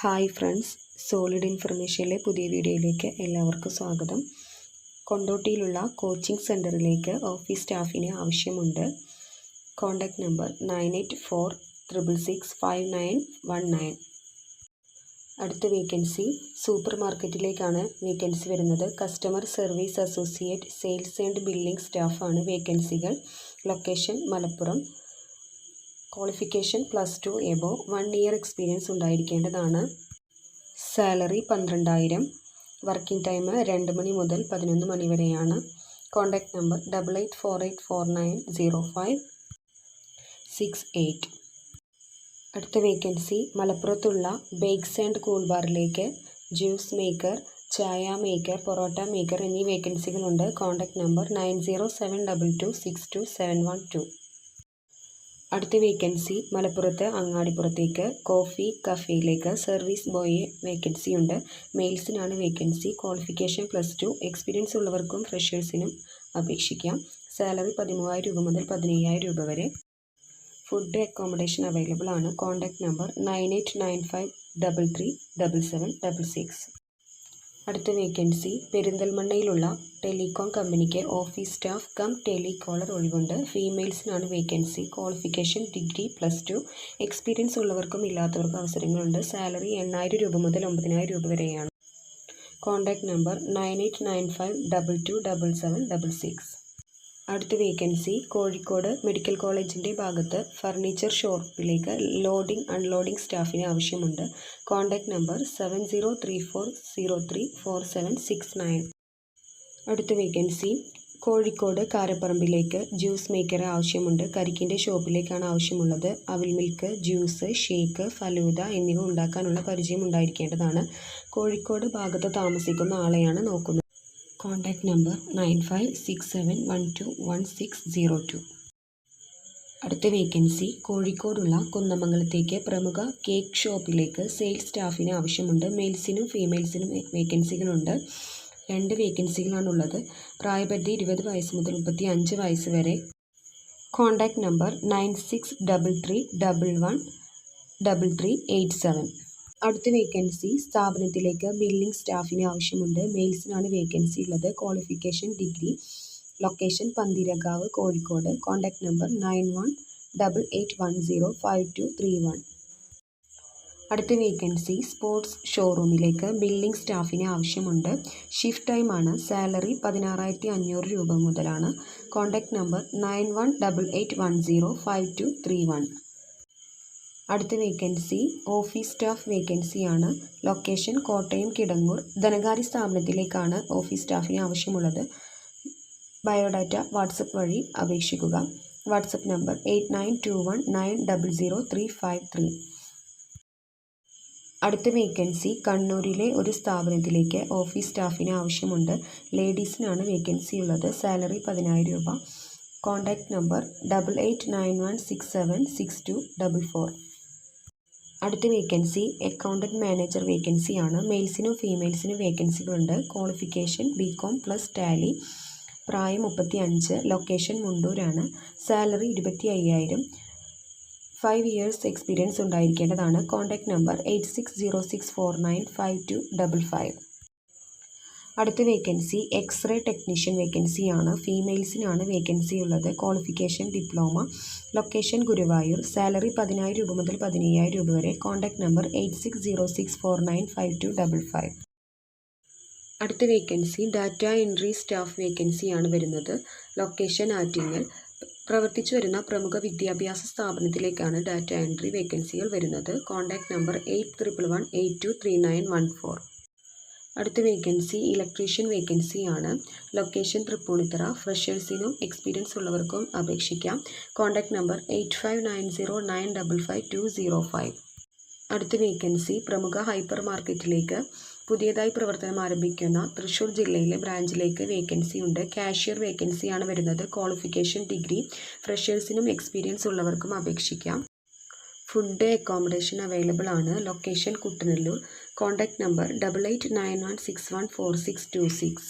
Hi friends, solid ഇൻഫർമേഷനിലെ പുതിയ വീഡിയോയിലേക്ക് എല്ലാവർക്കും സ്വാഗതം. കൊണ്ടോട്ടിയിലുള്ള കോച്ചിങ് സെൻറ്ററിലേക്ക് ഓഫീസ് സ്റ്റാഫിന് ആവശ്യമുണ്ട്. Contact number 9846665919. അടുത്ത വേക്കൻസി സൂപ്പർ മാർക്കറ്റിലേക്കാണ് വേക്കൻസി വരുന്നത്. Customer service associate, sales and billing സ്റ്റാഫാണ് വേക്കൻസികൾ. Location Malappuram. Qualification +2 above, 1 year experience ഉണ്ടായിരിക്കേണ്ടതാണ്. സാലറി 12,000. വർക്കിംഗ് ടൈം 2 മണി മുതൽ 11 മണി വരെയാണ്. Contact number 8848490568. അടുത്ത വേക്കൻസി മലപ്പുറത്തുള്ള ബേക്സ് ആൻഡ് കൂൾ ബാറിലേക്ക് ജ്യൂസ് മേക്കർ, ചായ മേക്കർ, പൊറോട്ട മേക്കർ എന്നീ വേക്കൻസികളുണ്ട്. Contact number 9072262712. അടുത്ത വേക്കൻസി മലപ്പുറത്ത് അങ്ങാടിപ്പുറത്തേക്ക് കോഫി കഫേയിലേക്ക് സർവീസ് ബോയ് വേക്കൻസി ഉണ്ട്. മെയിൽസിനാണ് വേക്കൻസി. ക്വാളിഫിക്കേഷൻ +2, എക്സ്പീരിയൻസ് ഉള്ളവർക്കും ഫ്രഷേഴ്സിനും അപേക്ഷിക്കാം. സാലറി 13,000 രൂപ മുതൽ 15,000 രൂപ വരെ. ഫുഡ് അക്കോമഡേഷൻ അവൈലബിൾ ആണ്. Contact number 9895337766. അടുത്ത വേക്കൻസി പെരിന്തൽമണ്ണയിലുള്ള ടെലികോം കമ്പനിക്ക് ഓഫീസ് സ്റ്റാഫ് കം ടെലികോളർ ഒഴിവുണ്ട്. ഫീമെയിൽസിനാണ് വേക്കൻസി. ക്വാളിഫിക്കേഷൻ ഡിഗ്രി +2, എക്സ്പീരിയൻസ് ഉള്ളവർക്കും ഇല്ലാത്തവർക്കും അവസരങ്ങളുണ്ട്. സാലറി 8,000 രൂപ മുതൽ 9,000 രൂപ വരെയാണ്. Contact number 9895227766. അടുത്ത വേക്കൻസി കോഴിക്കോട് മെഡിക്കൽ കോളേജിൻ്റെ ഭാഗത്ത് ഫർണിച്ചർ ഷോപ്പിലേക്ക് ലോഡിംഗ് അൺലോഡിംഗ് സ്റ്റാഫിന് ആവശ്യമുണ്ട്. Contact number 7034034769. അടുത്ത വേക്കൻസി കോഴിക്കോട് കാരപ്പറമ്പിലേക്ക് ജ്യൂസ് മേക്കറെ ആവശ്യമുണ്ട്. കരിക്കിൻ്റെ ഷോപ്പിലേക്കാണ് ആവശ്യമുള്ളത്. അവിൽ മിൽക്ക്, ജ്യൂസ്, ഷേക്ക്, ഫലൂദ എന്നിവ ഉണ്ടാക്കാനുള്ള പരിചയം ഉണ്ടായിരിക്കേണ്ടതാണ്. കോഴിക്കോട് ഭാഗത്ത് താമസിക്കുന്ന ആളെയാണ് നോക്കുന്നത്. Contact number 9567121602. അടുത്ത വേക്കൻസി കോഴിക്കോടുള്ള കുന്നമംഗലത്തേക്ക് പ്രമുഖ കേക്ക് ഷോപ്പിലേക്ക് സെയിൽസ് സ്റ്റാഫിന് ആവശ്യമുണ്ട്. മെയിൽസിനും ഫീമെയിൽസിനും വേക്കൻസികളുണ്ട്. 2 വേക്കൻസികളാണുള്ളത്. പ്രായപരിധി 20 വയസ്സ് മുതൽ 35 വയസ്സ് വരെ. Contact number 9633113387. അടുത്ത വേക്കൻസി സ്ഥാപനത്തിലേക്ക് ബില്ലിംഗ് സ്റ്റാഫിന് ആവശ്യമുണ്ട്. മെയിൽസിനാണ് വേക്കൻസി ഉള്ളത്. Qualification degree. Location Pantheerankavu, Kozhikode. Contact number 9188105231. അടുത്ത വേക്കൻസി സ്പോർട്സ് ഷോറൂമിലേക്ക് ബില്ലിംഗ് സ്റ്റാഫിന് ആവശ്യമുണ്ട്. ഷിഫ്റ്റ് ടൈമാണ്. സാലറി 16,500 രൂപ മുതലാണ്. Contact number 9188105231. അടുത്ത വേക്കൻസി ഓഫീസ് സ്റ്റാഫ് വേക്കൻസിയാണ്. ലൊക്കേഷൻ കോട്ടയം കിടങ്ങൂർ. ധനകാര്യ സ്ഥാപനത്തിലേക്കാണ് ഓഫീസ് സ്റ്റാഫിന് ആവശ്യമുള്ളത്. ബയോഡാറ്റ വാട്സപ്പ് വഴി അപേക്ഷിക്കുക. WhatsApp number 8921900353. അടുത്ത വേക്കൻസി കണ്ണൂരിലെ ഒരു സ്ഥാപനത്തിലേക്ക് ഓഫീസ് സ്റ്റാഫിന് ആവശ്യമുണ്ട്. ലേഡീസിനാണ് വേക്കൻസി ഉള്ളത്. സാലറി 10,000 രൂപ. Contact number 8891676244. അടുത്ത വേക്കൻസി അക്കൗണ്ടൻറ്റ് മാനേജർ വേക്കൻസിയാണ്. മെയിൽസിനും ഫീമെയിൽസിനും വേക്കൻസികളുണ്ട്. Qualification BCom + Tally. പ്രായം 35. ലൊക്കേഷൻ മുണ്ടൂരാണ്. സാലറി 25,000. 5 ഇയേഴ്സ് എക്സ്പീരിയൻസ് ഉണ്ടായിരിക്കേണ്ടതാണ്. Contact number 8606495255. അടുത്ത വേക്കൻസി എക്സ്റേ ടെക്നീഷ്യൻ വേക്കൻസിയാണ്. ഫീമെയിൽസിനാണ് വേക്കൻസി ഉള്ളത്. Qualification diploma. Location Guruvayur. Salary 10,000 രൂപ മുതൽ 15,000 രൂപ വരെ. Contact number 8606495255. അടുത്ത വേക്കൻസി ഡാറ്റ എൻട്രി സ്റ്റാഫ് വേക്കൻസിയാണ് വരുന്നത്. ലൊക്കേഷൻ ആറ്റിങ്ങൽ. പ്രവർത്തിച്ചു വരുന്ന പ്രമുഖ വിദ്യാഭ്യാസ സ്ഥാപനത്തിലേക്കാണ് ഡാറ്റ എൻട്രി വേക്കൻസികൾ വരുന്നത്. Contact number 8111823914. അടുത്ത വേക്കൻസി ഇലക്ട്രീഷ്യൻ വേക്കൻസിയാണ്. ലൊക്കേഷൻ തൃപ്പൂണിത്തുറ. ഫ്രഷേഴ്സിനും എക്സ്പീരിയൻസ് ഉള്ളവർക്കും അപേക്ഷിക്കാം. Contact number 8590955205. അടുത്ത വേക്കൻസി പ്രമുഖ ഹൈപ്പർ മാർക്കറ്റിലേക്ക് പുതിയതായി പ്രവർത്തനം ആരംഭിക്കുന്ന തൃശ്ശൂർ ജില്ലയിലെ ബ്രാഞ്ചിലേക്ക് വേക്കൻസി ഉണ്ട്. കാഷ്യർ വേക്കൻസിയാണ് വരുന്നത്. Qualification degree. ഫ്രഷേഴ്സിനും എക്സ്പീരിയൻസ് ഉള്ളവർക്കും അപേക്ഷിക്കാം. ഫുഡ് അക്കോമഡേഷൻ അവൈലബിൾ ആണ്. ലൊക്കേഷൻ കുട്ടനല്ലൂർ. Contact number 8891614626.